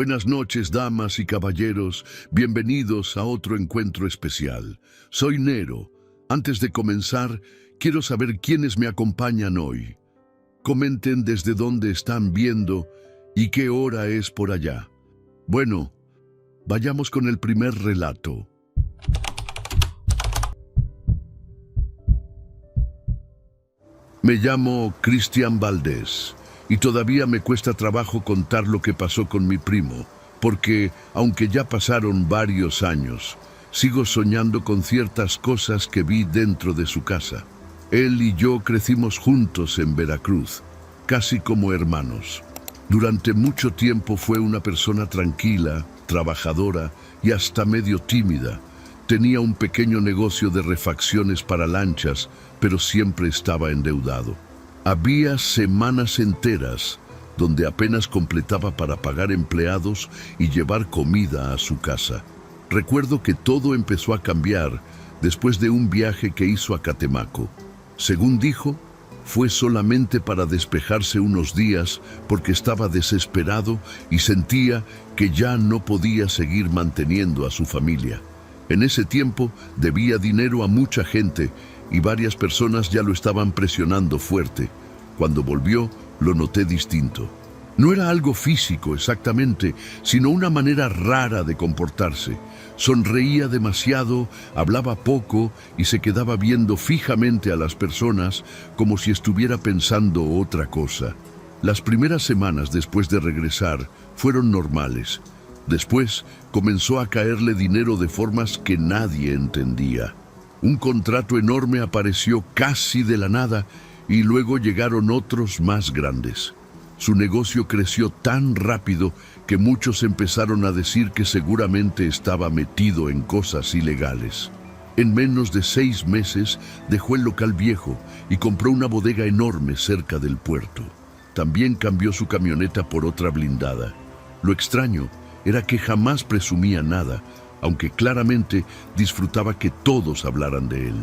Buenas noches, damas y caballeros. Bienvenidos a otro encuentro especial. Soy Nero. Antes de comenzar, quiero saber quiénes me acompañan hoy. Comenten desde dónde están viendo y qué hora es por allá. Bueno, vayamos con el primer relato. Me llamo Cristian Valdés. Y todavía me cuesta trabajo contar lo que pasó con mi primo, porque, aunque ya pasaron varios años, sigo soñando con ciertas cosas que vi dentro de su casa. Él y yo crecimos juntos en Veracruz, casi como hermanos. Durante mucho tiempo fue una persona tranquila, trabajadora y hasta medio tímida. Tenía un pequeño negocio de refacciones para lanchas, pero siempre estaba endeudado. Había semanas enteras donde apenas completaba para pagar empleados y llevar comida a su casa. Recuerdo que todo empezó a cambiar después de un viaje que hizo a Catemaco. Según dijo, fue solamente para despejarse unos días porque estaba desesperado y sentía que ya no podía seguir manteniendo a su familia. En ese tiempo debía dinero a mucha gente y varias personas ya lo estaban presionando fuerte. Cuando volvió, lo noté distinto. No era algo físico exactamente, sino una manera rara de comportarse. Sonreía demasiado, hablaba poco y se quedaba viendo fijamente a las personas como si estuviera pensando otra cosa. Las primeras semanas después de regresar fueron normales. Después comenzó a caerle dinero de formas que nadie entendía. Un contrato enorme apareció casi de la nada y luego llegaron otros más grandes. Su negocio creció tan rápido que muchos empezaron a decir que seguramente estaba metido en cosas ilegales. En menos de 6 meses dejó el local viejo y compró una bodega enorme cerca del puerto. También cambió su camioneta por otra blindada. Lo extraño era que jamás presumía nada, aunque claramente disfrutaba que todos hablaran de él.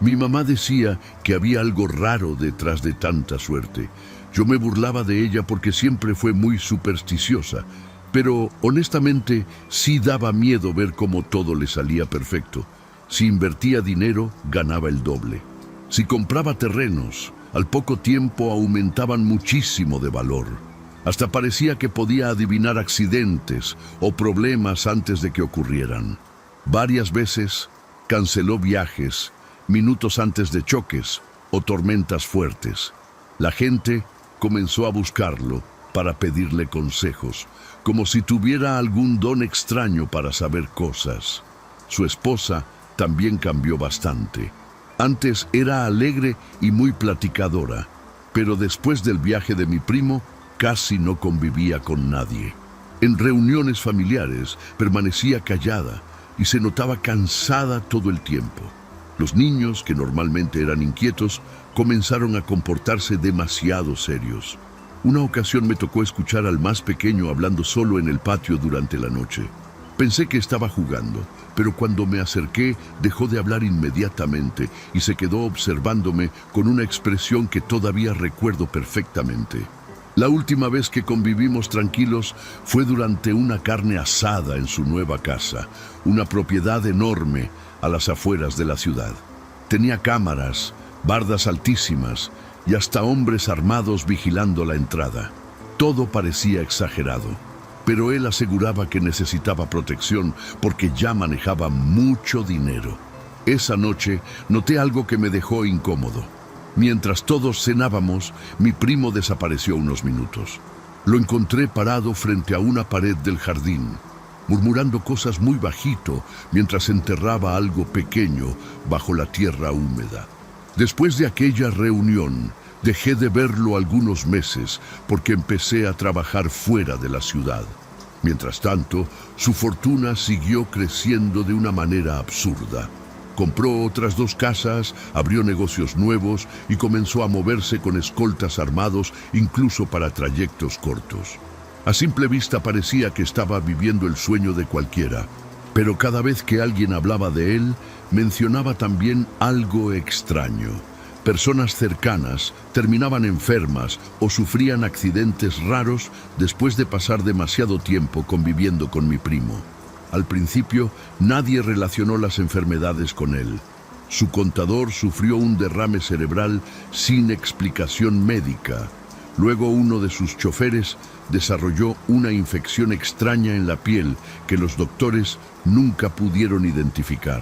Mi mamá decía que había algo raro detrás de tanta suerte. Yo me burlaba de ella porque siempre fue muy supersticiosa, pero honestamente sí daba miedo ver cómo todo le salía perfecto. Si invertía dinero, ganaba el doble. Si compraba terrenos, al poco tiempo aumentaban muchísimo de valor. Hasta parecía que podía adivinar accidentes o problemas antes de que ocurrieran. Varias veces canceló viajes minutos antes de choques o tormentas fuertes. La gente comenzó a buscarlo para pedirle consejos, como si tuviera algún don extraño para saber cosas. Su esposa también cambió bastante. Antes era alegre y muy platicadora, pero después del viaje de mi primo, casi no convivía con nadie. En reuniones familiares permanecía callada y se notaba cansada todo el tiempo. Los niños, que normalmente eran inquietos, comenzaron a comportarse demasiado serios. Una ocasión me tocó escuchar al más pequeño hablando solo en el patio durante la noche. Pensé que estaba jugando, pero cuando me acerqué dejó de hablar inmediatamente y se quedó observándome con una expresión que todavía recuerdo perfectamente. La última vez que convivimos tranquilos fue durante una carne asada en su nueva casa, una propiedad enorme a las afueras de la ciudad. Tenía cámaras, bardas altísimas y hasta hombres armados vigilando la entrada. Todo parecía exagerado, pero él aseguraba que necesitaba protección porque ya manejaba mucho dinero. Esa noche noté algo que me dejó incómodo. Mientras todos cenábamos, mi primo desapareció unos minutos. Lo encontré parado frente a una pared del jardín, murmurando cosas muy bajito mientras enterraba algo pequeño bajo la tierra húmeda. Después de aquella reunión, dejé de verlo algunos meses porque empecé a trabajar fuera de la ciudad. Mientras tanto, su fortuna siguió creciendo de una manera absurda. Compró otras 2 casas, abrió negocios nuevos y comenzó a moverse con escoltas armados incluso para trayectos cortos. A simple vista parecía que estaba viviendo el sueño de cualquiera, pero cada vez que alguien hablaba de él, mencionaba también algo extraño. Personas cercanas terminaban enfermas o sufrían accidentes raros después de pasar demasiado tiempo conviviendo con mi primo. Al principio, nadie relacionó las enfermedades con él. Su contador sufrió un derrame cerebral sin explicación médica. Luego uno de sus choferes desarrolló una infección extraña en la piel que los doctores nunca pudieron identificar.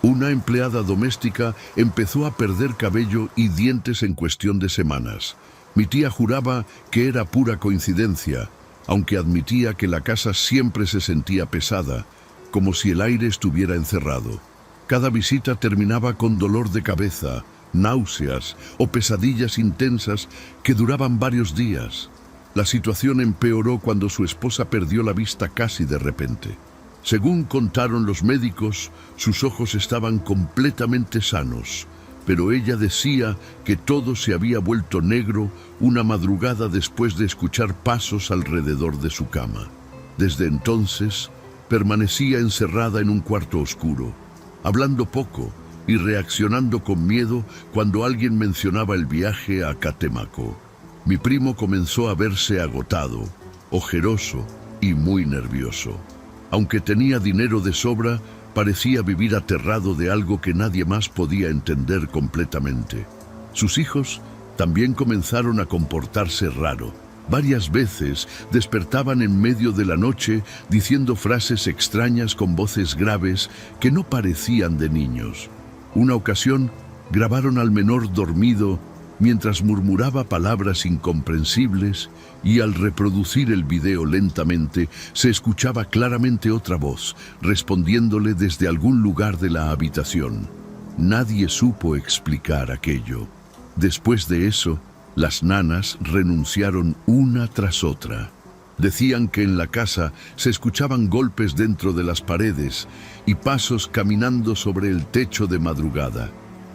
Una empleada doméstica empezó a perder cabello y dientes en cuestión de semanas. Mi tía juraba que era pura coincidencia, aunque admitía que la casa siempre se sentía pesada, como si el aire estuviera encerrado. Cada visita terminaba con dolor de cabeza, náuseas o pesadillas intensas que duraban varios días. La situación empeoró cuando su esposa perdió la vista casi de repente. Según contaron los médicos, sus ojos estaban completamente sanos, pero ella decía que todo se había vuelto negro una madrugada después de escuchar pasos alrededor de su cama. Desde entonces, permanecía encerrada en un cuarto oscuro, hablando poco y reaccionando con miedo cuando alguien mencionaba el viaje a Catemaco. Mi primo comenzó a verse agotado, ojeroso y muy nervioso. Aunque tenía dinero de sobra, parecía vivir aterrado de algo que nadie más podía entender completamente. Sus hijos también comenzaron a comportarse raro. Varias veces despertaban en medio de la noche diciendo frases extrañas con voces graves que no parecían de niños. Una ocasión grabaron al menor dormido mientras murmuraba palabras incomprensibles y al reproducir el video lentamente se escuchaba claramente otra voz respondiéndole desde algún lugar de la habitación. Nadie supo explicar aquello. Después de eso, las nanas renunciaron una tras otra. Decían que en la casa se escuchaban golpes dentro de las paredes y pasos caminando sobre el techo de madrugada.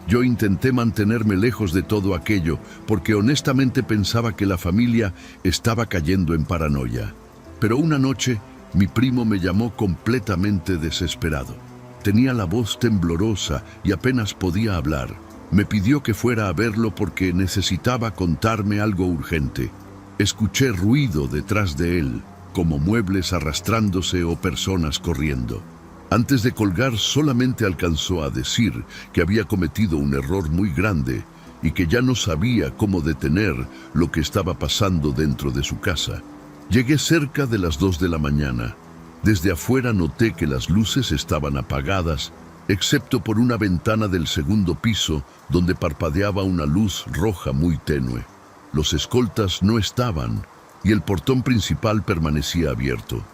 Yo intenté mantenerme lejos de todo aquello porque honestamente pensaba que la familia estaba cayendo en paranoia. Pero una noche, mi primo me llamó completamente desesperado. Tenía la voz temblorosa y apenas podía hablar. Me pidió que fuera a verlo porque necesitaba contarme algo urgente. Escuché ruido detrás de él, como muebles arrastrándose o personas corriendo. Antes de colgar solamente alcanzó a decir que había cometido un error muy grande y que ya no sabía cómo detener lo que estaba pasando dentro de su casa. Llegué cerca de las 2 de la mañana. Desde afuera noté que las luces estaban apagadas, excepto por una ventana del segundo piso donde parpadeaba una luz roja muy tenue. Los escoltas no estaban y el portón principal permanecía abierto.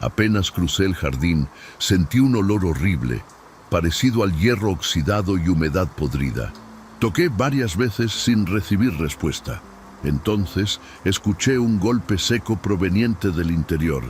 Apenas crucé el jardín, sentí un olor horrible, parecido al hierro oxidado y humedad podrida. Toqué varias veces sin recibir respuesta. Entonces escuché un golpe seco proveniente del interior,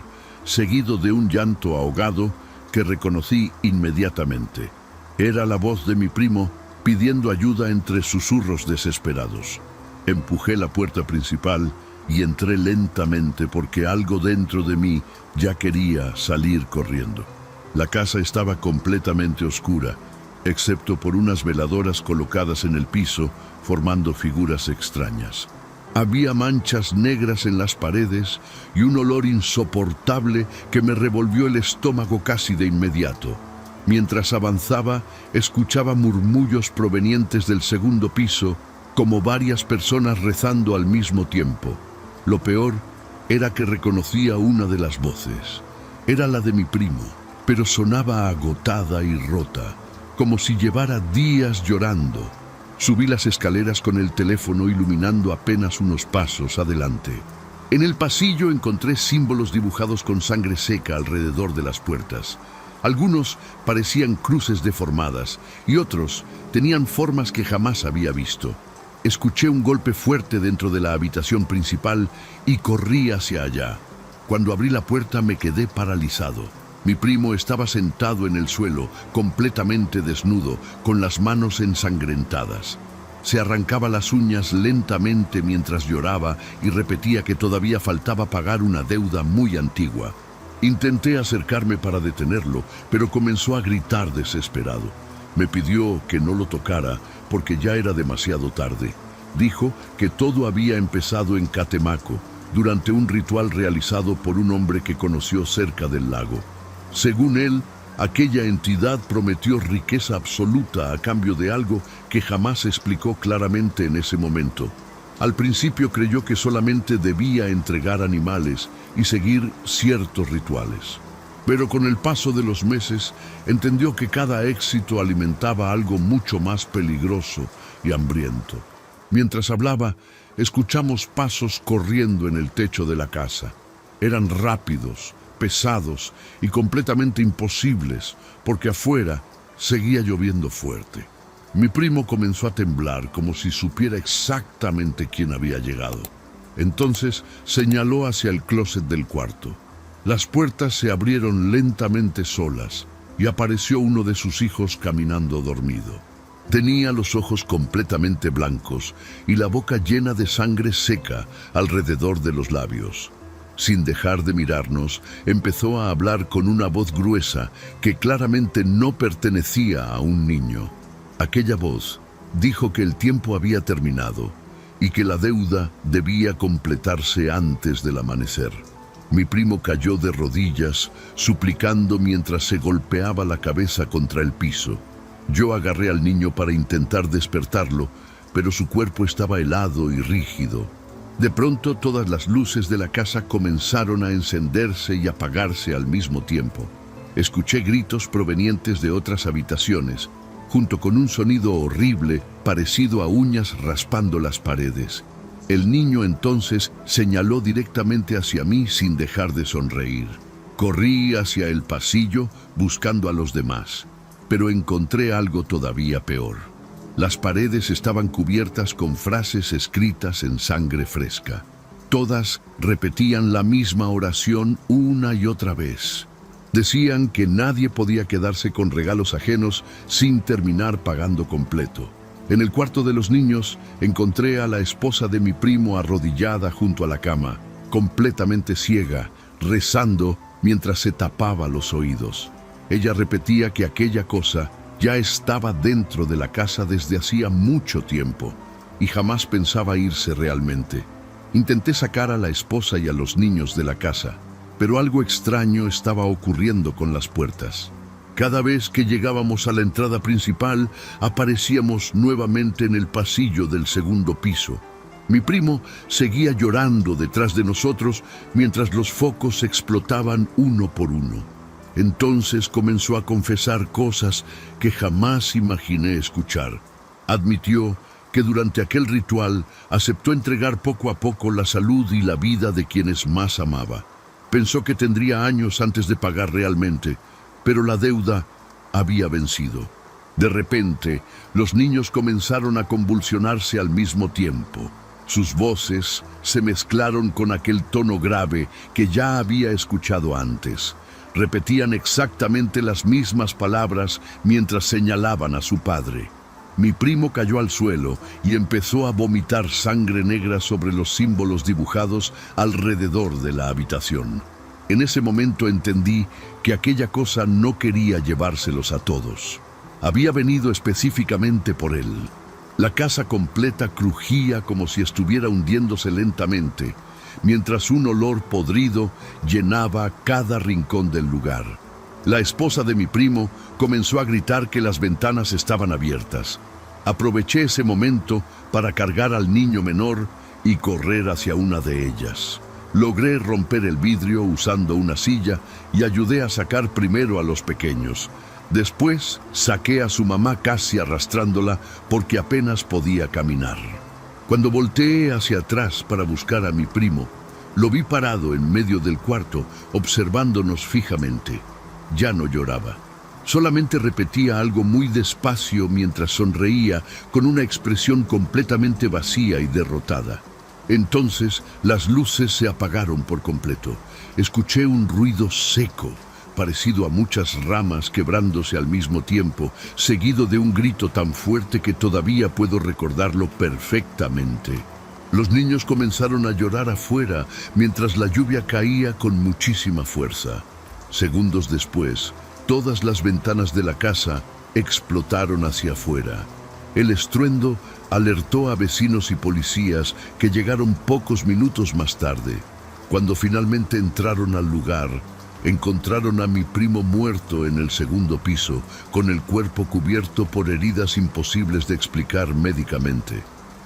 seguido de un llanto ahogado que reconocí inmediatamente. Era la voz de mi primo pidiendo ayuda entre susurros desesperados. Empujé la puerta principal y entré lentamente porque algo dentro de mí ya quería salir corriendo. La casa estaba completamente oscura, excepto por unas veladoras colocadas en el piso, formando figuras extrañas. Había manchas negras en las paredes y un olor insoportable que me revolvió el estómago casi de inmediato. Mientras avanzaba, escuchaba murmullos provenientes del segundo piso, como varias personas rezando al mismo tiempo. Lo peor era que reconocía una de las voces. Era la de mi primo, pero sonaba agotada y rota, como si llevara días llorando. Subí las escaleras con el teléfono iluminando apenas unos pasos adelante. En el pasillo encontré símbolos dibujados con sangre seca alrededor de las puertas. Algunos parecían cruces deformadas y otros tenían formas que jamás había visto. Escuché un golpe fuerte dentro de la habitación principal y corrí hacia allá. Cuando abrí la puerta me quedé paralizado. Mi primo estaba sentado en el suelo, completamente desnudo, con las manos ensangrentadas. Se arrancaba las uñas lentamente mientras lloraba y repetía que todavía faltaba pagar una deuda muy antigua. Intenté acercarme para detenerlo, pero comenzó a gritar desesperado. Me pidió que no lo tocara porque ya era demasiado tarde. Dijo que todo había empezado en Catemaco, durante un ritual realizado por un hombre que conoció cerca del lago. Según él, aquella entidad prometió riqueza absoluta a cambio de algo que jamás explicó claramente en ese momento. Al principio creyó que solamente debía entregar animales y seguir ciertos rituales. Pero con el paso de los meses entendió que cada éxito alimentaba algo mucho más peligroso y hambriento. Mientras hablaba, escuchamos pasos corriendo en el techo de la casa. Eran rápidos, pesados y completamente imposibles, porque afuera seguía lloviendo fuerte. Mi primo comenzó a temblar como si supiera exactamente quién había llegado. Entonces señaló hacia el closet del cuarto. Las puertas se abrieron lentamente solas y apareció uno de sus hijos caminando dormido. Tenía los ojos completamente blancos y la boca llena de sangre seca alrededor de los labios. Sin dejar de mirarnos, empezó a hablar con una voz gruesa que claramente no pertenecía a un niño. Aquella voz dijo que el tiempo había terminado y que la deuda debía completarse antes del amanecer. Mi primo cayó de rodillas, suplicando mientras se golpeaba la cabeza contra el piso. Yo agarré al niño para intentar despertarlo, pero su cuerpo estaba helado y rígido. De pronto todas las luces de la casa comenzaron a encenderse y apagarse al mismo tiempo. Escuché gritos provenientes de otras habitaciones, junto con un sonido horrible parecido a uñas raspando las paredes. El niño entonces señaló directamente hacia mí sin dejar de sonreír. Corrí hacia el pasillo buscando a los demás, pero encontré algo todavía peor. Las paredes estaban cubiertas con frases escritas en sangre fresca. Todas repetían la misma oración una y otra vez. Decían que nadie podía quedarse con regalos ajenos sin terminar pagando completo. En el cuarto de los niños encontré a la esposa de mi primo arrodillada junto a la cama, completamente ciega, rezando mientras se tapaba los oídos. Ella repetía que aquella cosa ya estaba dentro de la casa desde hacía mucho tiempo y jamás pensaba irse realmente. Intenté sacar a la esposa y a los niños de la casa, pero algo extraño estaba ocurriendo con las puertas. Cada vez que llegábamos a la entrada principal, aparecíamos nuevamente en el pasillo del segundo piso. Mi primo seguía llorando detrás de nosotros mientras los focos explotaban uno por uno. Entonces comenzó a confesar cosas que jamás imaginé escuchar. Admitió que durante aquel ritual aceptó entregar poco a poco la salud y la vida de quienes más amaba. Pensó que tendría años antes de pagar realmente, pero la deuda había vencido. De repente, los niños comenzaron a convulsionarse al mismo tiempo. Sus voces se mezclaron con aquel tono grave que ya había escuchado antes. Repetían exactamente las mismas palabras mientras señalaban a su padre. Mi primo cayó al suelo y empezó a vomitar sangre negra sobre los símbolos dibujados alrededor de la habitación. En ese momento entendí que aquella cosa no quería llevárselos a todos. Había venido específicamente por él. La casa completa crujía como si estuviera hundiéndose lentamente, mientras un olor podrido llenaba cada rincón del lugar. La esposa de mi primo comenzó a gritar que las ventanas estaban abiertas. Aproveché ese momento para cargar al niño menor y correr hacia una de ellas. Logré romper el vidrio usando una silla y ayudé a sacar primero a los pequeños. Después saqué a su mamá casi arrastrándola porque apenas podía caminar. Cuando volteé hacia atrás para buscar a mi primo, lo vi parado en medio del cuarto, observándonos fijamente. Ya no lloraba. Solamente repetía algo muy despacio mientras sonreía con una expresión completamente vacía y derrotada. Entonces las luces se apagaron por completo. Escuché un ruido seco, parecido a muchas ramas quebrándose al mismo tiempo, seguido de un grito tan fuerte que todavía puedo recordarlo perfectamente. Los niños comenzaron a llorar afuera mientras la lluvia caía con muchísima fuerza. Segundos después, todas las ventanas de la casa explotaron hacia afuera. El estruendo alertó a vecinos y policías que llegaron pocos minutos más tarde. Cuando finalmente entraron al lugar, encontraron a mi primo muerto en el segundo piso, con el cuerpo cubierto por heridas imposibles de explicar médicamente.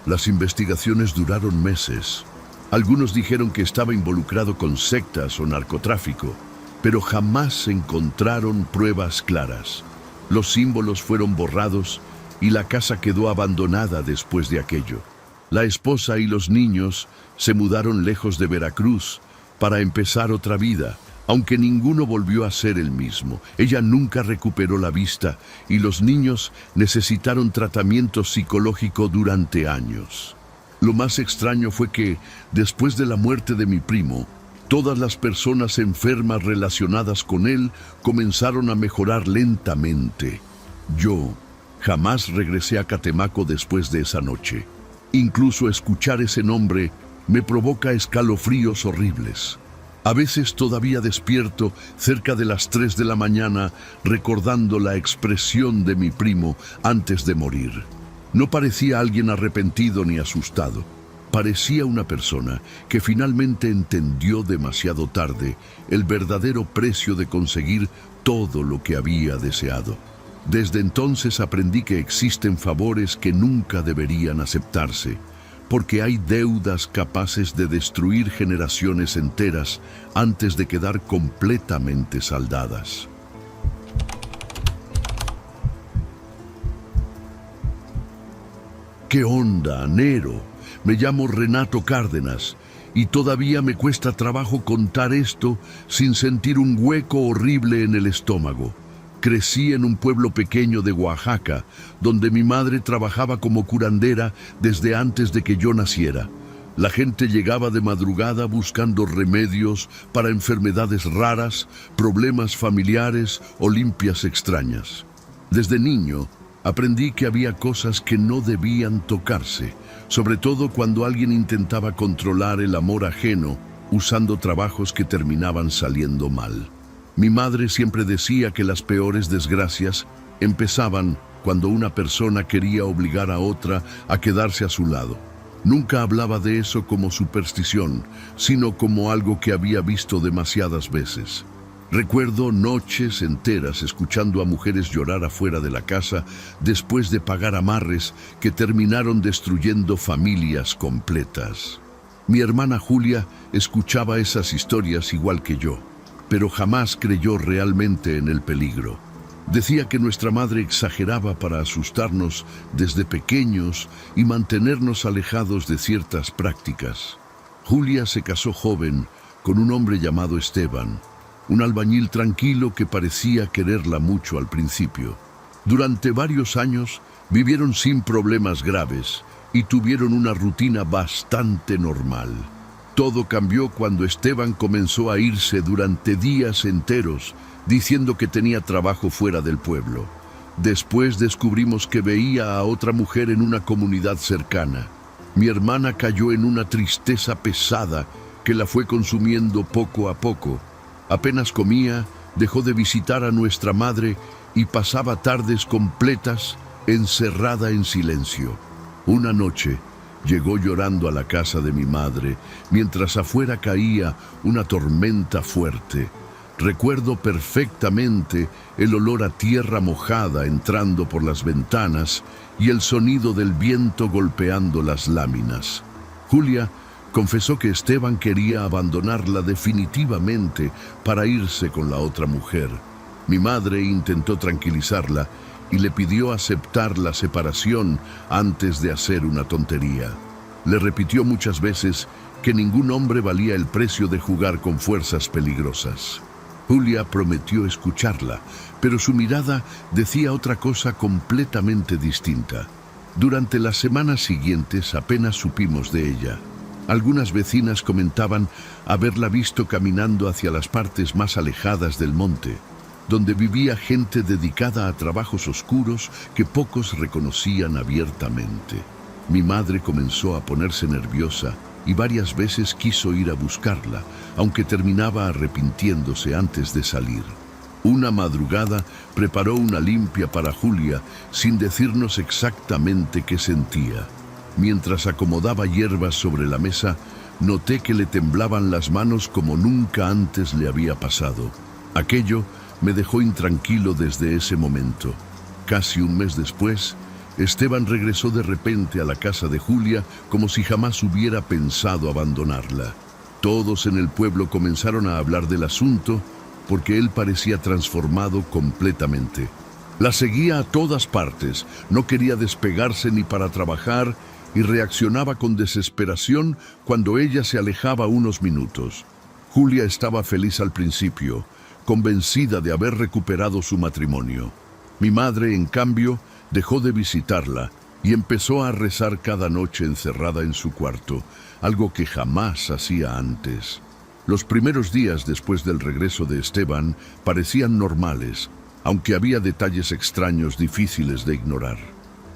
Las investigaciones duraron meses. Algunos dijeron que estaba involucrado con sectas o narcotráfico, pero jamás encontraron pruebas claras. Los símbolos fueron borrados y la casa quedó abandonada después de aquello. La esposa y los niños se mudaron lejos de Veracruz para empezar otra vida, aunque ninguno volvió a ser el mismo. Ella nunca recuperó la vista y los niños necesitaron tratamiento psicológico durante años. Lo más extraño fue que, después de la muerte de mi primo, todas las personas enfermas relacionadas con él comenzaron a mejorar lentamente. Yo jamás regresé a Catemaco después de esa noche. Incluso escuchar ese nombre me provoca escalofríos horribles. A veces todavía despierto cerca de las 3 de la mañana recordando la expresión de mi primo antes de morir. No parecía alguien arrepentido ni asustado. Parecía una persona que finalmente entendió demasiado tarde el verdadero precio de conseguir todo lo que había deseado. Desde entonces aprendí que existen favores que nunca deberían aceptarse, porque hay deudas capaces de destruir generaciones enteras antes de quedar completamente saldadas. ¿Qué onda, Nero? Me llamo Renato Cárdenas y todavía me cuesta trabajo contar esto sin sentir un hueco horrible en el estómago. Crecí en un pueblo pequeño de Oaxaca, donde mi madre trabajaba como curandera desde antes de que yo naciera. La gente llegaba de madrugada buscando remedios para enfermedades raras, problemas familiares o limpias extrañas. Desde niño, aprendí que había cosas que no debían tocarse, sobre todo cuando alguien intentaba controlar el amor ajeno usando trabajos que terminaban saliendo mal. Mi madre siempre decía que las peores desgracias empezaban cuando una persona quería obligar a otra a quedarse a su lado. Nunca hablaba de eso como superstición, sino como algo que había visto demasiadas veces. Recuerdo noches enteras escuchando a mujeres llorar afuera de la casa después de pagar amarres que terminaron destruyendo familias completas. Mi hermana Julia escuchaba esas historias igual que yo, pero jamás creyó realmente en el peligro. Decía que nuestra madre exageraba para asustarnos desde pequeños y mantenernos alejados de ciertas prácticas. Julia se casó joven con un hombre llamado Esteban, un albañil tranquilo que parecía quererla mucho al principio. Durante varios años vivieron sin problemas graves y tuvieron una rutina bastante normal. Todo cambió cuando Esteban comenzó a irse durante días enteros, diciendo que tenía trabajo fuera del pueblo. Después descubrimos que veía a otra mujer en una comunidad cercana. Mi hermana cayó en una tristeza pesada que la fue consumiendo poco a poco. Apenas comía, dejó de visitar a nuestra madre y pasaba tardes completas encerrada en silencio. Una noche, llegó llorando a la casa de mi madre, mientras afuera caía una tormenta fuerte. Recuerdo perfectamente el olor a tierra mojada entrando por las ventanas y el sonido del viento golpeando las láminas. Julia confesó que Esteban quería abandonarla definitivamente para irse con la otra mujer. Mi madre intentó tranquilizarla y le pidió aceptar la separación antes de hacer una tontería. Le repitió muchas veces que ningún hombre valía el precio de jugar con fuerzas peligrosas. Julia prometió escucharla, pero su mirada decía otra cosa completamente distinta. Durante las semanas siguientes apenas supimos de ella. Algunas vecinas comentaban haberla visto caminando hacia las partes más alejadas del monte, donde vivía gente dedicada a trabajos oscuros que pocos reconocían abiertamente. Mi madre comenzó a ponerse nerviosa y varias veces quiso ir a buscarla, aunque terminaba arrepintiéndose antes de salir. Una madrugada preparó una limpia para Julia sin decirnos exactamente qué sentía. Mientras acomodaba hierbas sobre la mesa, noté que le temblaban las manos como nunca antes le había pasado. Aquello me dejó intranquilo desde ese momento. Casi un mes después, Esteban regresó de repente a la casa de Julia como si jamás hubiera pensado abandonarla. Todos en el pueblo comenzaron a hablar del asunto porque él parecía transformado completamente. La seguía a todas partes, no quería despegarse ni para trabajar y reaccionaba con desesperación cuando ella se alejaba unos minutos. Julia estaba feliz al principio, convencida de haber recuperado su matrimonio. Mi madre, en cambio, dejó de visitarla y empezó a rezar cada noche encerrada en su cuarto, algo que jamás hacía antes. Los primeros días después del regreso de Esteban parecían normales, aunque había detalles extraños difíciles de ignorar.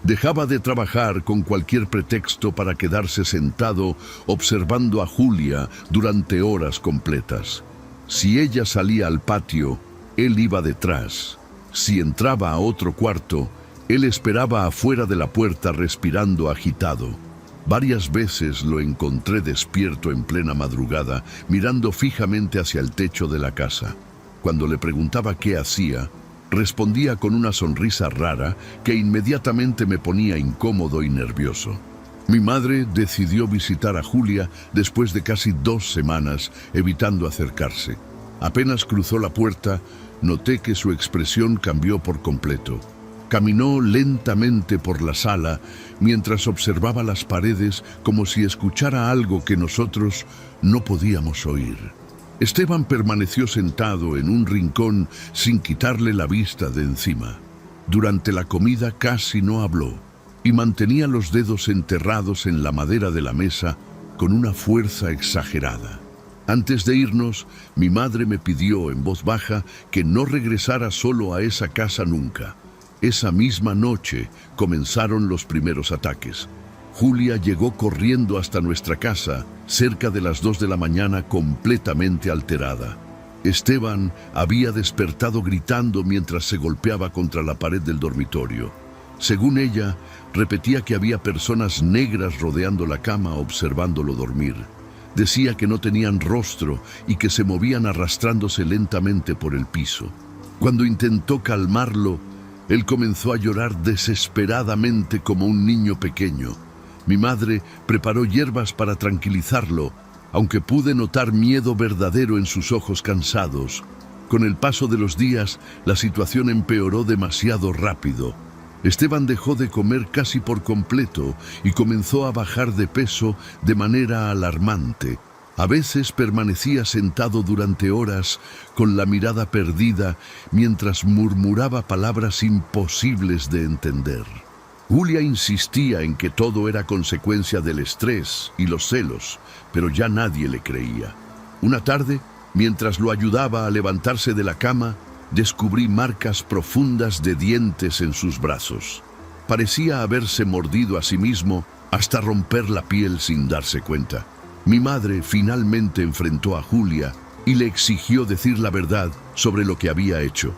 Dejaba de trabajar con cualquier pretexto para quedarse sentado observando a Julia durante horas completas. Si ella salía al patio, él iba detrás. Si entraba a otro cuarto, él esperaba afuera de la puerta respirando agitado. Varias veces lo encontré despierto en plena madrugada, mirando fijamente hacia el techo de la casa. Cuando le preguntaba qué hacía, respondía con una sonrisa rara que inmediatamente me ponía incómodo y nervioso. Mi madre decidió visitar a Julia después de casi 2 semanas, evitando acercarse. Apenas cruzó la puerta, noté que su expresión cambió por completo. Caminó lentamente por la sala mientras observaba las paredes como si escuchara algo que nosotros no podíamos oír. Esteban permaneció sentado en un rincón sin quitarle la vista de encima. Durante la comida casi no habló y mantenía los dedos enterrados en la madera de la mesa con una fuerza exagerada. Antes de irnos, mi madre me pidió en voz baja que no regresara solo a esa casa nunca. Esa misma noche comenzaron los primeros ataques. Julia llegó corriendo hasta nuestra casa cerca de las 2 de la mañana completamente alterada. Esteban había despertado gritando mientras se golpeaba contra la pared del dormitorio. Según ella, repetía que había personas negras rodeando la cama observándolo dormir. Decía que no tenían rostro y que se movían arrastrándose lentamente por el piso. Cuando intentó calmarlo, él comenzó a llorar desesperadamente como un niño pequeño. Mi madre preparó hierbas para tranquilizarlo, aunque pude notar miedo verdadero en sus ojos cansados. Con el paso de los días, la situación empeoró demasiado rápido. Esteban dejó de comer casi por completo y comenzó a bajar de peso de manera alarmante. A veces permanecía sentado durante horas con la mirada perdida mientras murmuraba palabras imposibles de entender. Julia insistía en que todo era consecuencia del estrés y los celos, pero ya nadie le creía. Una tarde, mientras lo ayudaba a levantarse de la cama, descubrí marcas profundas de dientes en sus brazos. Parecía haberse mordido a sí mismo hasta romper la piel sin darse cuenta. Mi madre finalmente enfrentó a Julia y le exigió decir la verdad sobre lo que había hecho.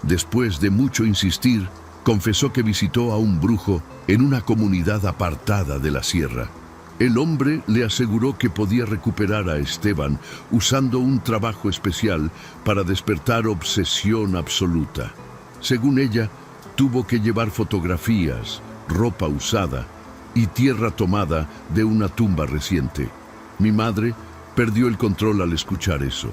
Después de mucho insistir, confesó que visitó a un brujo en una comunidad apartada de la sierra. El hombre le aseguró que podía recuperar a Esteban usando un trabajo especial para despertar obsesión absoluta. Según ella, tuvo que llevar fotografías, ropa usada y tierra tomada de una tumba reciente. Mi madre perdió el control al escuchar eso.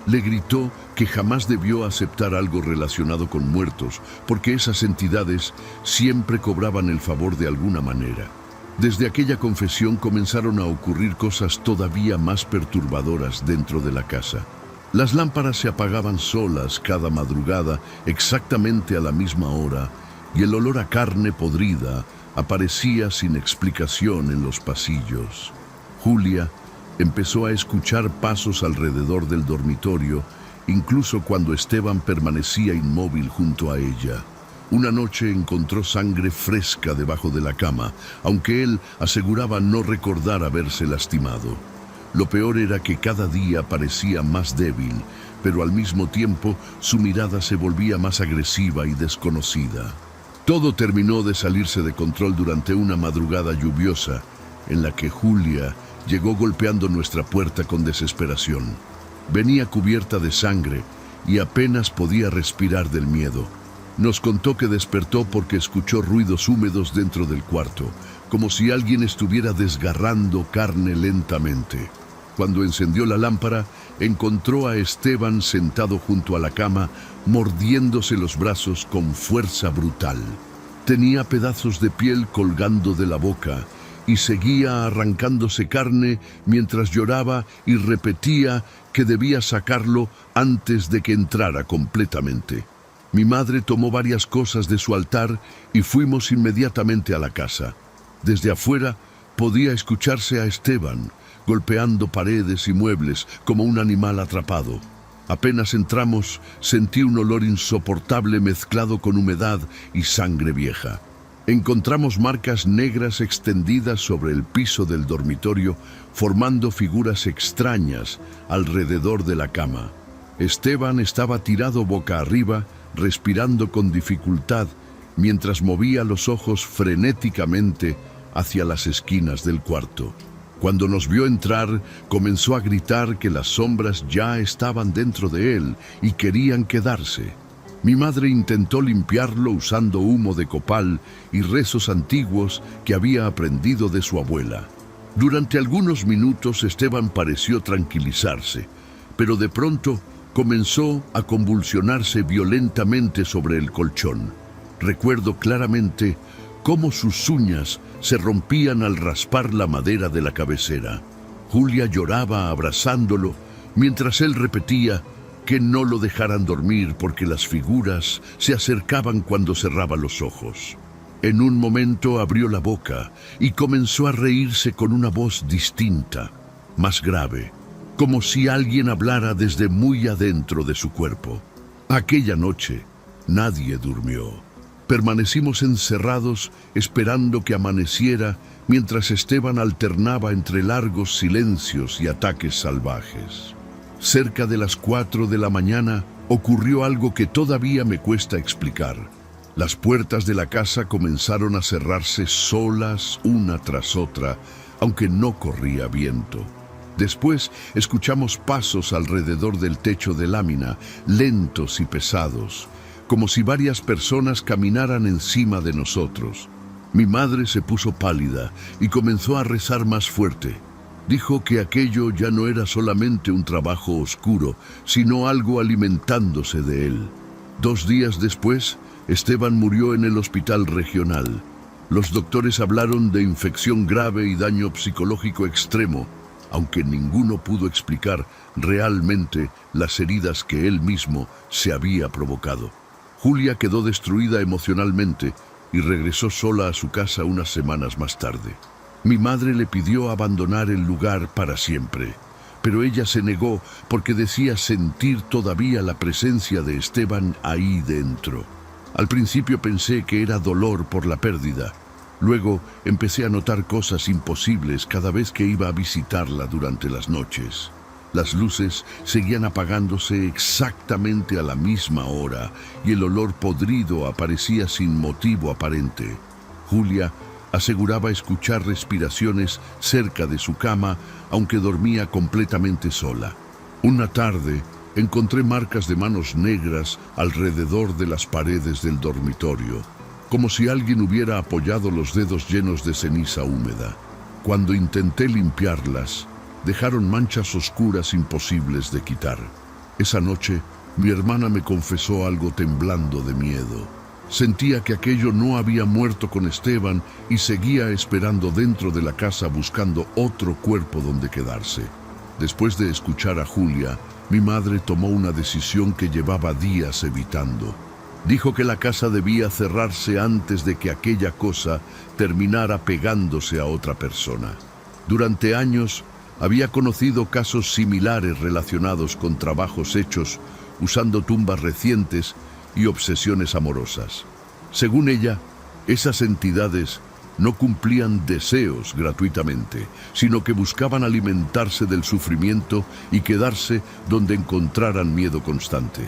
Le gritó que jamás debió aceptar algo relacionado con muertos, porque esas entidades siempre cobraban el favor de alguna manera. Desde aquella confesión comenzaron a ocurrir cosas todavía más perturbadoras dentro de la casa. Las lámparas se apagaban solas cada madrugada, exactamente a la misma hora, y el olor a carne podrida aparecía sin explicación en los pasillos. Julia empezó a escuchar pasos alrededor del dormitorio, incluso cuando Esteban permanecía inmóvil junto a ella. Una noche encontró sangre fresca debajo de la cama, aunque él aseguraba no recordar haberse lastimado. Lo peor era que cada día parecía más débil, pero al mismo tiempo su mirada se volvía más agresiva y desconocida. Todo terminó de salirse de control durante una madrugada lluviosa, en la que Julia llegó golpeando nuestra puerta con desesperación. Venía cubierta de sangre y apenas podía respirar del miedo. Nos contó que despertó porque escuchó ruidos húmedos dentro del cuarto, como si alguien estuviera desgarrando carne lentamente. Cuando encendió la lámpara, encontró a Esteban sentado junto a la cama, mordiéndose los brazos con fuerza brutal. Tenía pedazos de piel colgando de la boca y seguía arrancándose carne mientras lloraba y repetía que debía sacarlo antes de que entrara completamente. Mi madre tomó varias cosas de su altar y fuimos inmediatamente a la casa. Desde afuera podía escucharse a Esteban golpeando paredes y muebles como un animal atrapado. Apenas entramos, sentí un olor insoportable mezclado con humedad y sangre vieja. Encontramos marcas negras extendidas sobre el piso del dormitorio, formando figuras extrañas alrededor de la cama. Esteban estaba tirado boca arriba, respirando con dificultad, mientras movía los ojos frenéticamente hacia las esquinas del cuarto. Cuando nos vio entrar, comenzó a gritar que las sombras ya estaban dentro de él y querían quedarse. Mi madre intentó limpiarlo usando humo de copal y rezos antiguos que había aprendido de su abuela. Durante algunos minutos Esteban pareció tranquilizarse, pero de pronto comenzó a convulsionarse violentamente sobre el colchón. Recuerdo claramente cómo sus uñas se rompían al raspar la madera de la cabecera. Julia lloraba abrazándolo, mientras él repetía que no lo dejaran dormir porque las figuras se acercaban cuando cerraba los ojos. En un momento abrió la boca y comenzó a reírse con una voz distinta, más grave, como si alguien hablara desde muy adentro de su cuerpo. Aquella noche nadie durmió. Permanecimos encerrados esperando que amaneciera mientras Esteban alternaba entre largos silencios y ataques salvajes. Cerca de las 4 de la mañana ocurrió algo que todavía me cuesta explicar. Las puertas de la casa comenzaron a cerrarse solas una tras otra, aunque no corría viento. Después escuchamos pasos alrededor del techo de lámina, lentos y pesados, como si varias personas caminaran encima de nosotros. Mi madre se puso pálida y comenzó a rezar más fuerte. Dijo que aquello ya no era solamente un trabajo oscuro, sino algo alimentándose de él. 2 días después, Esteban murió en el hospital regional. Los doctores hablaron de infección grave y daño psicológico extremo, aunque ninguno pudo explicar realmente las heridas que él mismo se había provocado. Julia quedó destruida emocionalmente y regresó sola a su casa unas semanas más tarde. Mi madre le pidió abandonar el lugar para siempre, pero ella se negó porque decía sentir todavía la presencia de Esteban ahí dentro. Al principio pensé que era dolor por la pérdida. Luego empecé a notar cosas imposibles cada vez que iba a visitarla durante las noches. Las luces seguían apagándose exactamente a la misma hora y el olor podrido aparecía sin motivo aparente. Julia aseguraba escuchar respiraciones cerca de su cama, aunque dormía completamente sola. Una tarde encontré marcas de manos negras alrededor de las paredes del dormitorio, como si alguien hubiera apoyado los dedos llenos de ceniza húmeda. Cuando intenté limpiarlas, dejaron manchas oscuras imposibles de quitar. Esa noche, mi hermana me confesó algo temblando de miedo. Sentía que aquello no había muerto con Esteban y seguía esperando dentro de la casa buscando otro cuerpo donde quedarse. Después de escuchar a Julia, mi madre tomó una decisión que llevaba días evitando. Dijo que la casa debía cerrarse antes de que aquella cosa terminara pegándose a otra persona. Durante años, había conocido casos similares relacionados con trabajos hechos usando tumbas recientes y obsesiones amorosas. Según ella, esas entidades no cumplían deseos gratuitamente, sino que buscaban alimentarse del sufrimiento y quedarse donde encontraran miedo constante.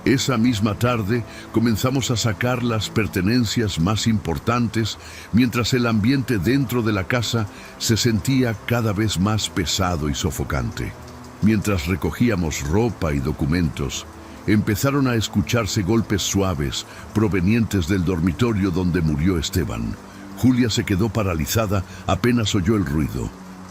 Esa misma tarde comenzamos a sacar las pertenencias más importantes, mientras el ambiente dentro de la casa se sentía cada vez más pesado y sofocante. Mientras recogíamos ropa y documentos, empezaron a escucharse golpes suaves provenientes del dormitorio donde murió Esteban. Julia se quedó paralizada apenas oyó el ruido.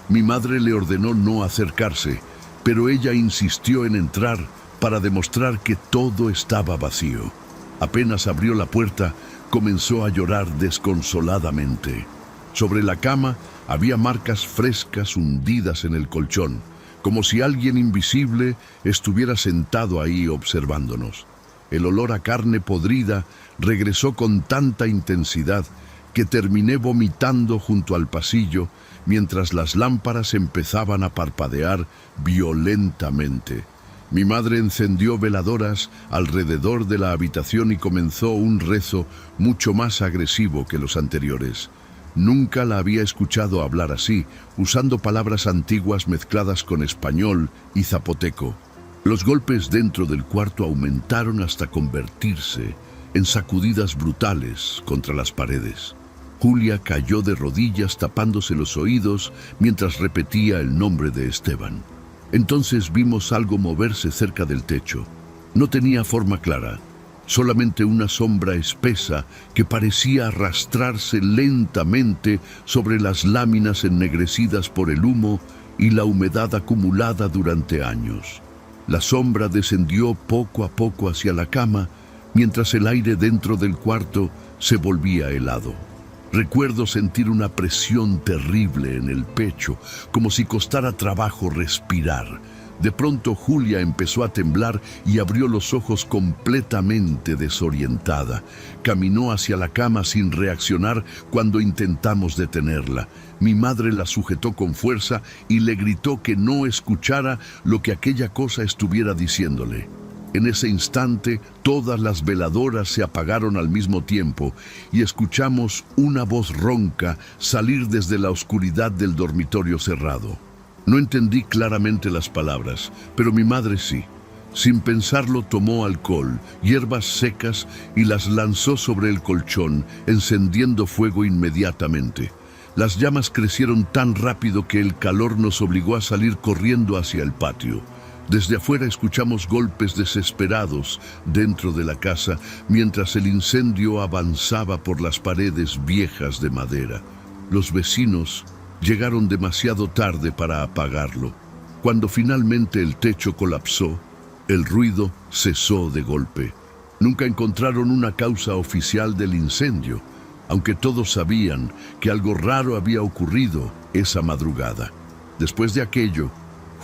Mi madre le ordenó no acercarse, pero ella insistió en entrar para demostrar que todo estaba vacío. Apenas abrió la puerta, comenzó a llorar desconsoladamente. Sobre la cama había marcas frescas hundidas en el colchón, como si alguien invisible estuviera sentado ahí observándonos. El olor a carne podrida regresó con tanta intensidad que terminé vomitando junto al pasillo mientras las lámparas empezaban a parpadear violentamente. Mi madre encendió veladoras alrededor de la habitación y comenzó un rezo mucho más agresivo que los anteriores. Nunca la había escuchado hablar así, usando palabras antiguas mezcladas con español y zapoteco. Los golpes dentro del cuarto aumentaron hasta convertirse en sacudidas brutales contra las paredes. Julia cayó de rodillas tapándose los oídos mientras repetía el nombre de Esteban. Entonces vimos algo moverse cerca del techo. No tenía forma clara, solamente una sombra espesa que parecía arrastrarse lentamente sobre las láminas ennegrecidas por el humo y la humedad acumulada durante años. La sombra descendió poco a poco hacia la cama, mientras el aire dentro del cuarto se volvía helado. Recuerdo sentir una presión terrible en el pecho, como si costara trabajo respirar. De pronto Julia empezó a temblar y abrió los ojos completamente desorientada. Caminó hacia la cama sin reaccionar cuando intentamos detenerla. Mi madre la sujetó con fuerza y le gritó que no escuchara lo que aquella cosa estuviera diciéndole. En ese instante, todas las veladoras se apagaron al mismo tiempo y escuchamos una voz ronca salir desde la oscuridad del dormitorio cerrado. No entendí claramente las palabras, pero mi madre sí. Sin pensarlo, tomó alcohol, hierbas secas y las lanzó sobre el colchón, encendiendo fuego inmediatamente. Las llamas crecieron tan rápido que el calor nos obligó a salir corriendo hacia el patio. Desde afuera escuchamos golpes desesperados dentro de la casa mientras el incendio avanzaba por las paredes viejas de madera. Los vecinos llegaron demasiado tarde para apagarlo. Cuando finalmente el techo colapsó, el ruido cesó de golpe. Nunca encontraron una causa oficial del incendio, aunque todos sabían que algo raro había ocurrido esa madrugada. Después de aquello,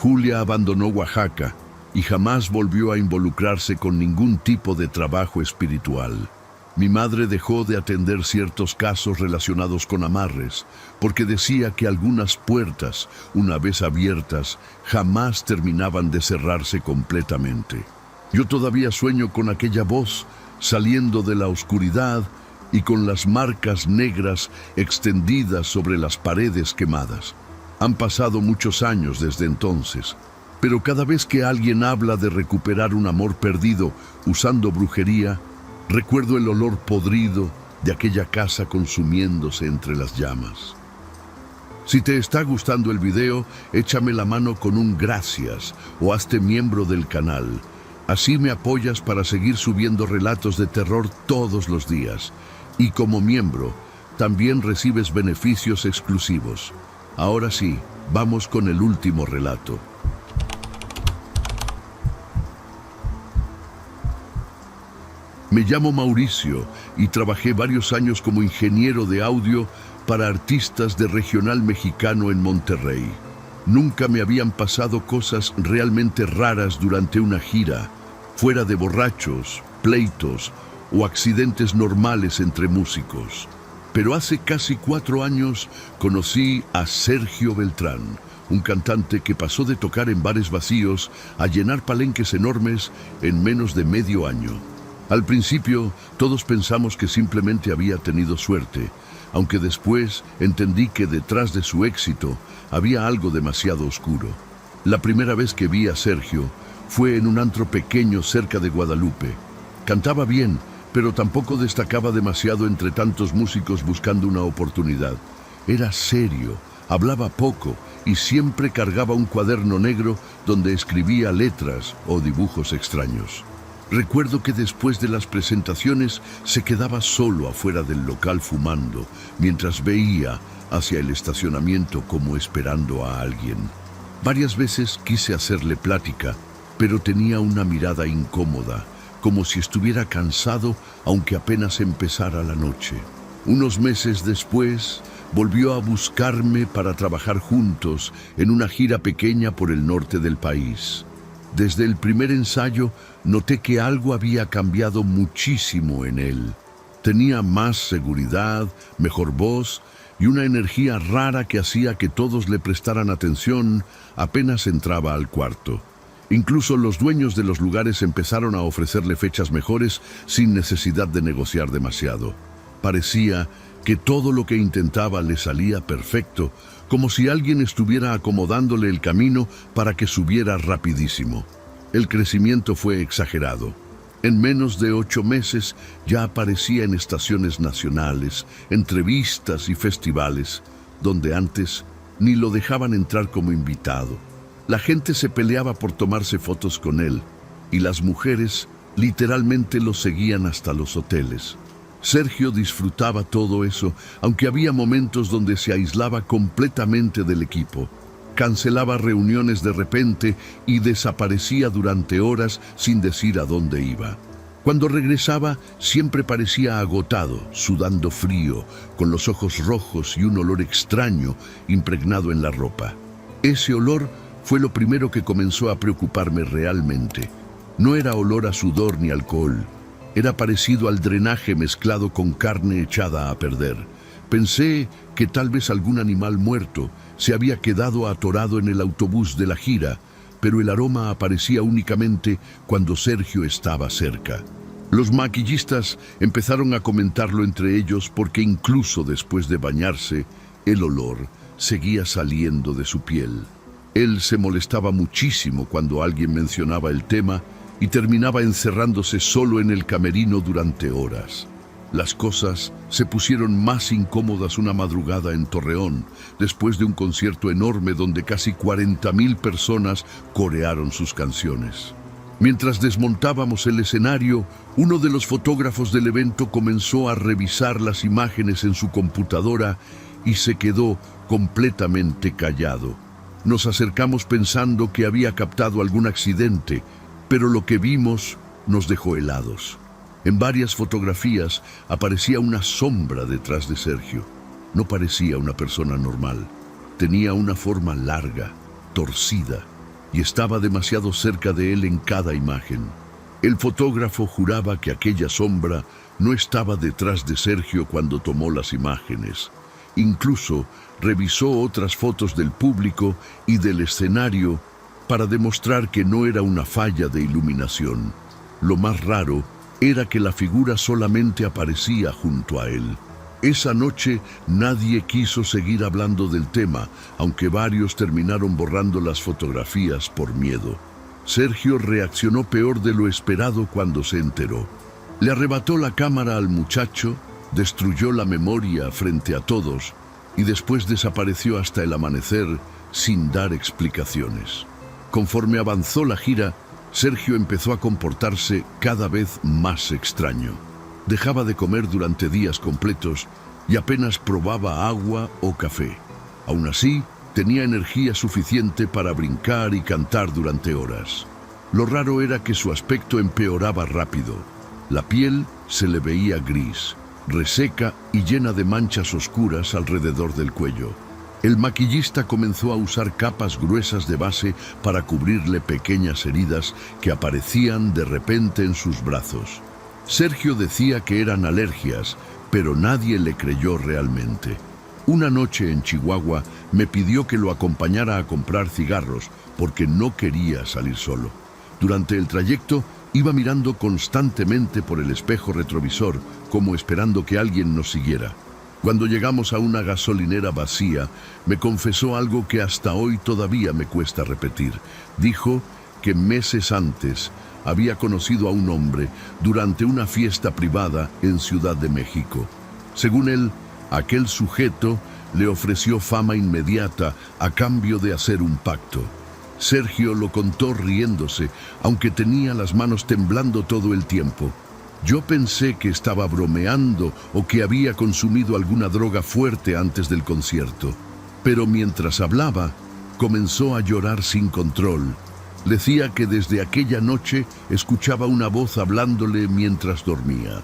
Julia abandonó Oaxaca y jamás volvió a involucrarse con ningún tipo de trabajo espiritual. Mi madre dejó de atender ciertos casos relacionados con amarres, porque decía que algunas puertas, una vez abiertas, jamás terminaban de cerrarse completamente. Yo todavía sueño con aquella voz saliendo de la oscuridad y con las marcas negras extendidas sobre las paredes quemadas. Han pasado muchos años desde entonces, pero cada vez que alguien habla de recuperar un amor perdido usando brujería, recuerdo el olor podrido de aquella casa consumiéndose entre las llamas. Si te está gustando el video, échame la mano con un gracias o hazte miembro del canal. Así me apoyas para seguir subiendo relatos de terror todos los días. Y como miembro, también recibes beneficios exclusivos. Ahora sí, vamos con el último relato. Me llamo Mauricio y trabajé varios años como ingeniero de audio para artistas de Regional Mexicano en Monterrey. Nunca me habían pasado cosas realmente raras durante una gira, fuera de borrachos, pleitos o accidentes normales entre músicos. Pero hace casi 4 años conocí a Sergio Beltrán, un cantante que pasó de tocar en bares vacíos a llenar palenques enormes en menos de medio año. Al principio, todos pensamos que simplemente había tenido suerte, aunque después entendí que detrás de su éxito había algo demasiado oscuro. La primera vez que vi a Sergio fue en un antro pequeño cerca de Guadalupe. Cantaba bien, pero tampoco destacaba demasiado entre tantos músicos buscando una oportunidad. Era serio, hablaba poco y siempre cargaba un cuaderno negro donde escribía letras o dibujos extraños. Recuerdo que después de las presentaciones se quedaba solo afuera del local fumando, mientras veía hacia el estacionamiento como esperando a alguien. Varias veces quise hacerle plática, pero tenía una mirada incómoda, como si estuviera cansado aunque apenas empezara la noche. Unos meses después, volvió a buscarme para trabajar juntos en una gira pequeña por el norte del país. Desde el primer ensayo noté que algo había cambiado muchísimo en él. Tenía más seguridad, mejor voz y una energía rara que hacía que todos le prestaran atención apenas entraba al cuarto. Incluso los dueños de los lugares empezaron a ofrecerle fechas mejores sin necesidad de negociar demasiado. Parecía que todo lo que intentaba le salía perfecto, como si alguien estuviera acomodándole el camino para que subiera rapidísimo. El crecimiento fue exagerado. En menos de 8 meses ya aparecía en estaciones nacionales, entrevistas y festivales, donde antes ni lo dejaban entrar como invitado. La gente se peleaba por tomarse fotos con él, y las mujeres literalmente lo seguían hasta los hoteles. Sergio disfrutaba todo eso, aunque había momentos donde se aislaba completamente del equipo. Cancelaba reuniones de repente y desaparecía durante horas sin decir a dónde iba. Cuando regresaba, siempre parecía agotado, sudando frío, con los ojos rojos y un olor extraño impregnado en la ropa. Ese olor fue lo primero que comenzó a preocuparme realmente. No era olor a sudor ni alcohol. Era parecido al drenaje mezclado con carne echada a perder. Pensé que tal vez algún animal muerto se había quedado atorado en el autobús de la gira, pero el aroma aparecía únicamente cuando Sergio estaba cerca. Los maquillistas empezaron a comentarlo entre ellos porque incluso después de bañarse, el olor seguía saliendo de su piel. Él se molestaba muchísimo cuando alguien mencionaba el tema y terminaba encerrándose solo en el camerino durante horas. Las cosas se pusieron más incómodas una madrugada en Torreón, después de un concierto enorme donde casi 40.000 personas corearon sus canciones. Mientras desmontábamos el escenario, uno de los fotógrafos del evento comenzó a revisar las imágenes en su computadora y se quedó completamente callado. Nos acercamos pensando que había captado algún accidente, pero lo que vimos nos dejó helados. En varias fotografías aparecía una sombra detrás de Sergio. No parecía una persona normal. Tenía una forma larga, torcida, y estaba demasiado cerca de él en cada imagen. El fotógrafo juraba que aquella sombra no estaba detrás de Sergio cuando tomó las imágenes. Incluso revisó otras fotos del público y del escenario para demostrar que no era una falla de iluminación. Lo más raro era que la figura solamente aparecía junto a él. Esa noche nadie quiso seguir hablando del tema, aunque varios terminaron borrando las fotografías por miedo. Sergio reaccionó peor de lo esperado cuando se enteró. Le arrebató la cámara al muchacho, destruyó la memoria frente a todos y después desapareció hasta el amanecer sin dar explicaciones. Conforme avanzó la gira, Sergio empezó a comportarse cada vez más extraño. Dejaba de comer durante días completos y apenas probaba agua o café. Aún así, tenía energía suficiente para brincar y cantar durante horas. Lo raro era que su aspecto empeoraba rápido. La piel se le veía gris, reseca y llena de manchas oscuras alrededor del cuello. El maquillista comenzó a usar capas gruesas de base para cubrirle pequeñas heridas que aparecían de repente en sus brazos. Sergio decía que eran alergias, pero nadie le creyó realmente. Una noche en Chihuahua me pidió que lo acompañara a comprar cigarros porque no quería salir solo. Durante el trayecto iba mirando constantemente por el espejo retrovisor, como esperando que alguien nos siguiera. Cuando llegamos a una gasolinera vacía, me confesó algo que hasta hoy todavía me cuesta repetir. Dijo que meses antes había conocido a un hombre durante una fiesta privada en Ciudad de México. Según él, aquel sujeto le ofreció fama inmediata a cambio de hacer un pacto. Sergio lo contó riéndose, aunque tenía las manos temblando todo el tiempo. Yo pensé que estaba bromeando o que había consumido alguna droga fuerte antes del concierto. Pero mientras hablaba, comenzó a llorar sin control. Decía que desde aquella noche escuchaba una voz hablándole mientras dormía.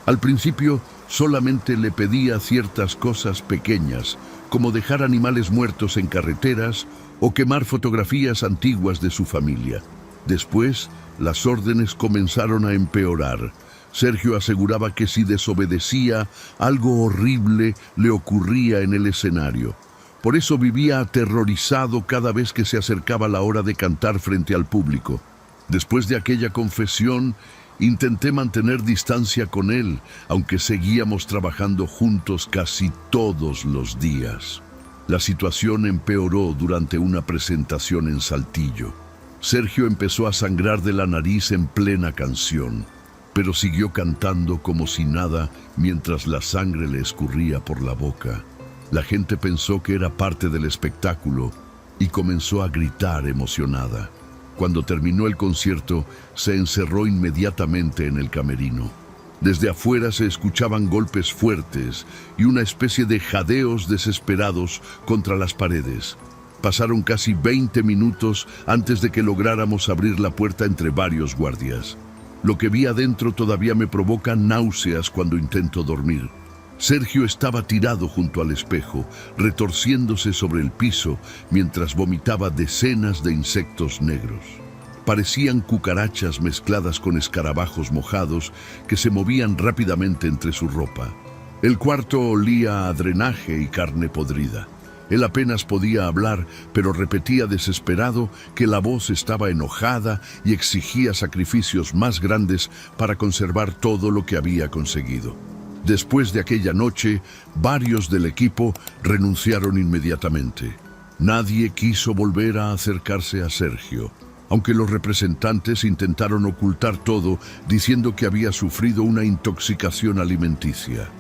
Al principio solamente le pedía ciertas cosas pequeñas, como dejar animales muertos en carreteras o quemar fotografías antiguas de su familia. Después, las órdenes comenzaron a empeorar. Sergio aseguraba que si desobedecía, algo horrible le ocurría en el escenario. Por eso vivía aterrorizado cada vez que se acercaba la hora de cantar frente al público. Después de aquella confesión, intenté mantener distancia con él, aunque seguíamos trabajando juntos casi todos los días. La situación empeoró durante una presentación en Saltillo. Sergio empezó a sangrar de la nariz en plena canción, pero siguió cantando como si nada mientras la sangre le escurría por la boca. La gente pensó que era parte del espectáculo y comenzó a gritar emocionada. Cuando terminó el concierto, se encerró inmediatamente en el camerino. Desde afuera se escuchaban golpes fuertes y una especie de jadeos desesperados contra las paredes. Pasaron casi 20 minutos antes de que lográramos abrir la puerta entre varios guardias. Lo que vi adentro todavía me provoca náuseas cuando intento dormir. Sergio estaba tirado junto al espejo, retorciéndose sobre el piso mientras vomitaba decenas de insectos negros. Parecían cucarachas mezcladas con escarabajos mojados que se movían rápidamente entre su ropa. El cuarto olía a drenaje y carne podrida. Él apenas podía hablar, pero repetía desesperado que la voz estaba enojada y exigía sacrificios más grandes para conservar todo lo que había conseguido. Después de aquella noche, varios del equipo renunciaron inmediatamente. Nadie quiso volver a acercarse a Sergio, aunque los representantes intentaron ocultar todo diciendo que había sufrido una intoxicación alimenticia.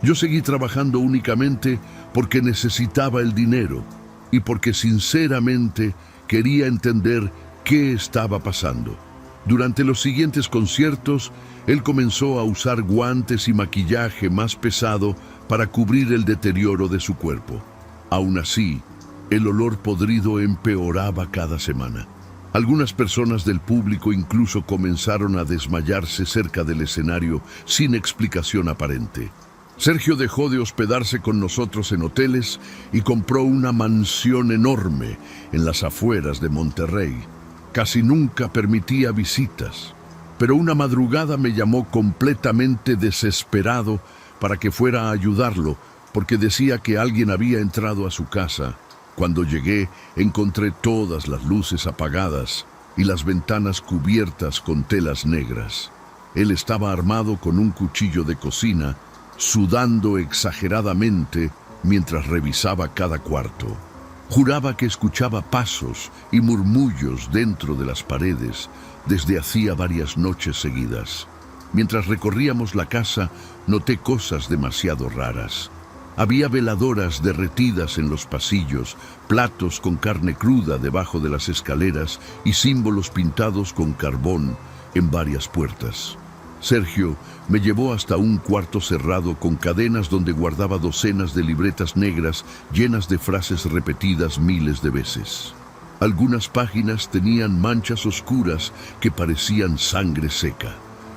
Yo seguí trabajando únicamente porque necesitaba el dinero y porque sinceramente quería entender qué estaba pasando. Durante los siguientes conciertos, él comenzó a usar guantes y maquillaje más pesado para cubrir el deterioro de su cuerpo. Aún así, el olor podrido empeoraba cada semana. Algunas personas del público incluso comenzaron a desmayarse cerca del escenario sin explicación aparente. Sergio dejó de hospedarse con nosotros en hoteles y compró una mansión enorme en las afueras de Monterrey. Casi nunca permitía visitas, pero una madrugada me llamó completamente desesperado para que fuera a ayudarlo, porque decía que alguien había entrado a su casa. Cuando llegué, encontré todas las luces apagadas y las ventanas cubiertas con telas negras. Él estaba armado con un cuchillo de cocina, sudando exageradamente mientras revisaba cada cuarto. Juraba que escuchaba pasos y murmullos dentro de las paredes desde hacía varias noches seguidas. Mientras recorríamos la casa, noté cosas demasiado raras. Había veladoras derretidas en los pasillos, platos con carne cruda debajo de las escaleras y símbolos pintados con carbón en varias puertas. Sergio me llevó hasta un cuarto cerrado con cadenas donde guardaba docenas de libretas negras llenas de frases repetidas miles de veces. Algunas páginas tenían manchas oscuras que parecían sangre seca.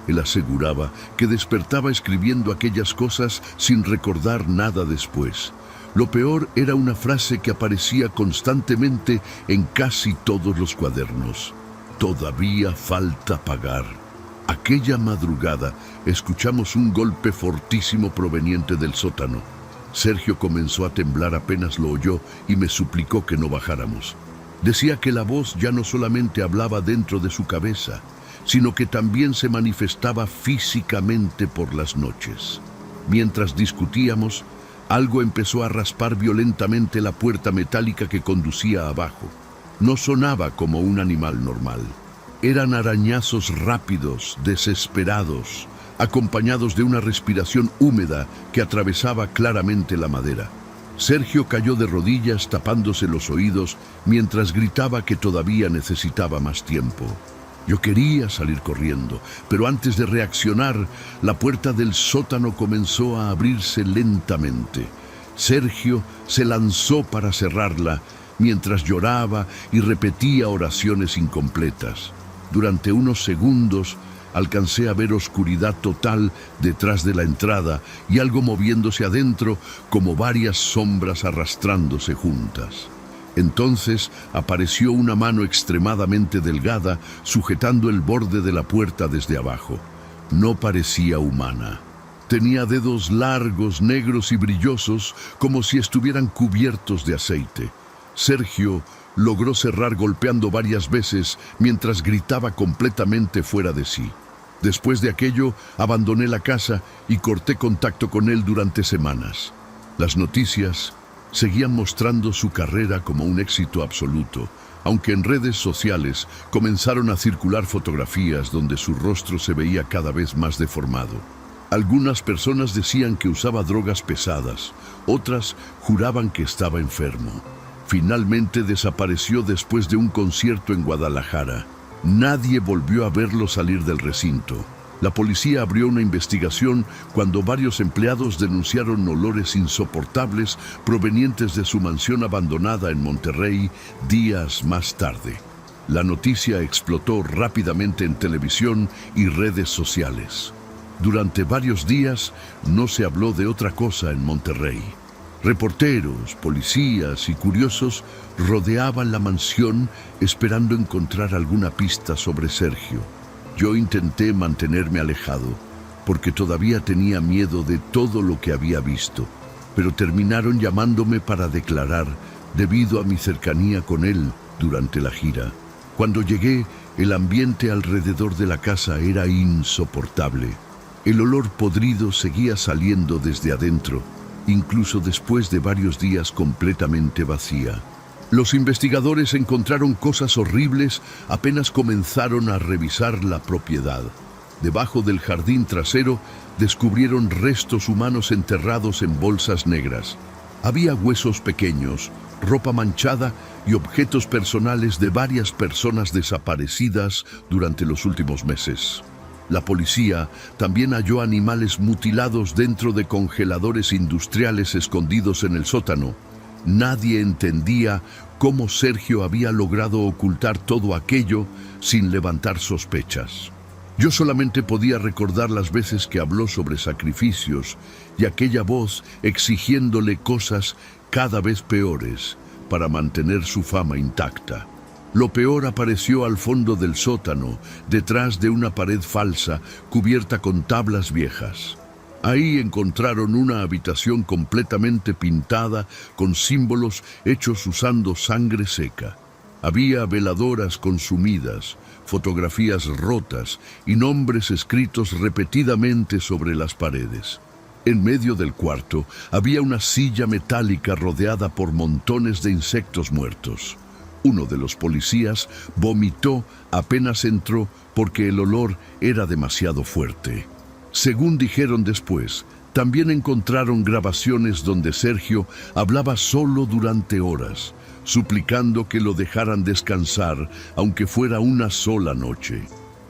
Él aseguraba que despertaba escribiendo aquellas cosas sin recordar nada después. Lo peor era una frase que aparecía constantemente en casi todos los cuadernos. Todavía falta pagar. Aquella madrugada escuchamos un golpe fortísimo proveniente del sótano. Sergio comenzó a temblar apenas lo oyó y me suplicó que no bajáramos. Decía que la voz ya no solamente hablaba dentro de su cabeza, sino que también se manifestaba físicamente por las noches. Mientras discutíamos, Algo empezó a raspar violentamente la puerta metálica que conducía abajo. No sonaba como un animal normal. Eran arañazos rápidos, desesperados, acompañados de una respiración húmeda que atravesaba claramente la madera. Sergio cayó de rodillas tapándose los oídos mientras gritaba que todavía necesitaba más tiempo. Yo quería salir corriendo, pero antes de reaccionar, la puerta del sótano comenzó a abrirse lentamente. Sergio se lanzó para cerrarla mientras lloraba y repetía oraciones incompletas. Durante unos segundos alcancé a ver oscuridad total detrás de la entrada y algo moviéndose adentro como varias sombras arrastrándose juntas. Entonces apareció una mano extremadamente delgada sujetando el borde de la puerta desde abajo. No parecía humana. Tenía dedos largos, negros y brillosos, como si estuvieran cubiertos de aceite. Sergio logró cerrar golpeando varias veces mientras gritaba completamente fuera de sí. Después de aquello, abandoné la casa y corté contacto con él durante semanas. Las noticias seguían mostrando su carrera como un éxito absoluto, aunque en redes sociales comenzaron a circular fotografías donde su rostro se veía cada vez más deformado. Algunas personas decían que usaba drogas pesadas, otras juraban que estaba enfermo. Finalmente desapareció después de un concierto en Guadalajara. Nadie volvió a verlo salir del recinto. La policía abrió una investigación cuando varios empleados denunciaron olores insoportables provenientes de su mansión abandonada en Monterrey días más tarde. La noticia explotó rápidamente en televisión y redes sociales. Durante varios días no se habló de otra cosa en Monterrey. Reporteros, policías y curiosos rodeaban la mansión esperando encontrar alguna pista sobre Sergio. Yo intenté mantenerme alejado porque todavía tenía miedo de todo lo que había visto, pero terminaron llamándome para declarar debido a mi cercanía con él durante la gira. Cuando llegué, el ambiente alrededor de la casa era insoportable. El olor podrido seguía saliendo desde adentro, incluso después de varios días completamente vacía. Los investigadores encontraron cosas horribles apenas comenzaron a revisar la propiedad. Debajo del jardín trasero descubrieron restos humanos enterrados en bolsas negras. Había huesos pequeños, ropa manchada y objetos personales de varias personas desaparecidas durante los últimos meses. La policía también halló animales mutilados dentro de congeladores industriales escondidos en el sótano. Nadie entendía cómo Sergio había logrado ocultar todo aquello sin levantar sospechas. Yo solamente podía recordar las veces que habló sobre sacrificios y aquella voz exigiéndole cosas cada vez peores para mantener su fama intacta. Lo peor apareció al fondo del sótano, detrás de una pared falsa cubierta con tablas viejas. Ahí encontraron una habitación completamente pintada con símbolos hechos usando sangre seca. Había veladoras consumidas, fotografías rotas y nombres escritos repetidamente sobre las paredes. En medio del cuarto había una silla metálica rodeada por montones de insectos muertos. Uno de los policías vomitó apenas entró porque el olor era demasiado fuerte. Según dijeron después, también encontraron grabaciones donde Sergio hablaba solo durante horas, suplicando que lo dejaran descansar, aunque fuera una sola noche.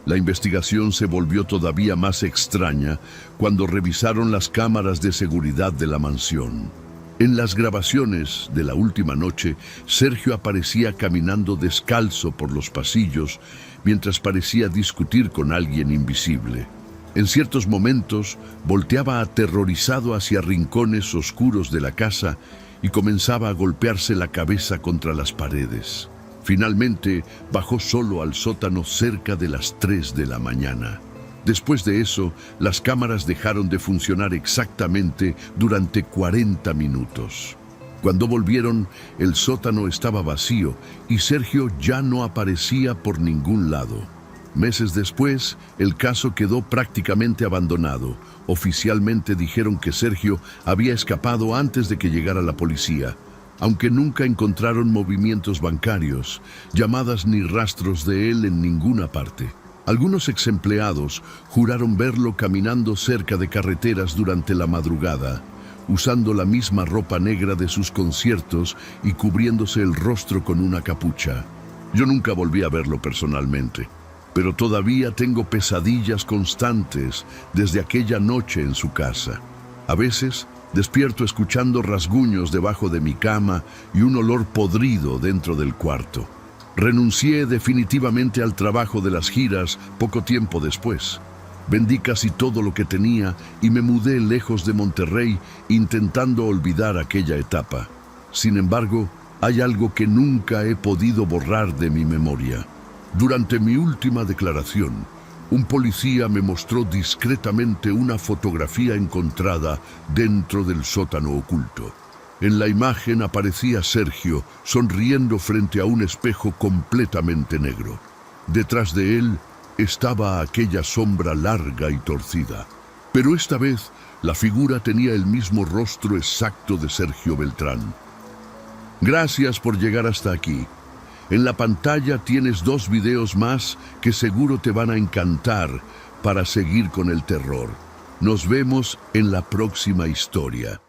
La investigación se volvió todavía más extraña cuando revisaron las cámaras de seguridad de la mansión. En las grabaciones de la última noche, Sergio aparecía caminando descalzo por los pasillos mientras parecía discutir con alguien invisible. En ciertos momentos, volteaba aterrorizado hacia rincones oscuros de la casa y comenzaba a golpearse la cabeza contra las paredes. Finalmente, bajó solo al sótano cerca de las 3 de la mañana. Después de eso, las cámaras dejaron de funcionar exactamente durante 40 minutos. Cuando volvieron, el sótano estaba vacío y Sergio ya no aparecía por ningún lado. Meses después, el caso quedó prácticamente abandonado. Oficialmente dijeron que Sergio había escapado antes de que llegara la policía, aunque nunca encontraron movimientos bancarios, llamadas ni rastros de él en ninguna parte. Algunos exempleados juraron verlo caminando cerca de carreteras durante la madrugada, usando la misma ropa negra de sus conciertos y cubriéndose el rostro con una capucha. Yo nunca volví a verlo personalmente, pero todavía tengo pesadillas constantes desde aquella noche en su casa. A veces despierto escuchando rasguños debajo de mi cama y un olor podrido dentro del cuarto. Renuncié definitivamente al trabajo de las giras poco tiempo después. Vendí casi todo lo que tenía y me mudé lejos de Monterrey intentando olvidar aquella etapa. Sin embargo, hay algo que nunca he podido borrar de mi memoria. Durante mi última declaración, un policía me mostró discretamente una fotografía encontrada dentro del sótano oculto. En la imagen aparecía Sergio sonriendo frente a un espejo completamente negro. Detrás de él estaba aquella sombra larga y torcida. Pero esta vez la figura tenía el mismo rostro exacto de Sergio Beltrán. Gracias por llegar hasta aquí. En la pantalla tienes 2 videos más que seguro te van a encantar para seguir con el terror. Nos vemos en la próxima historia.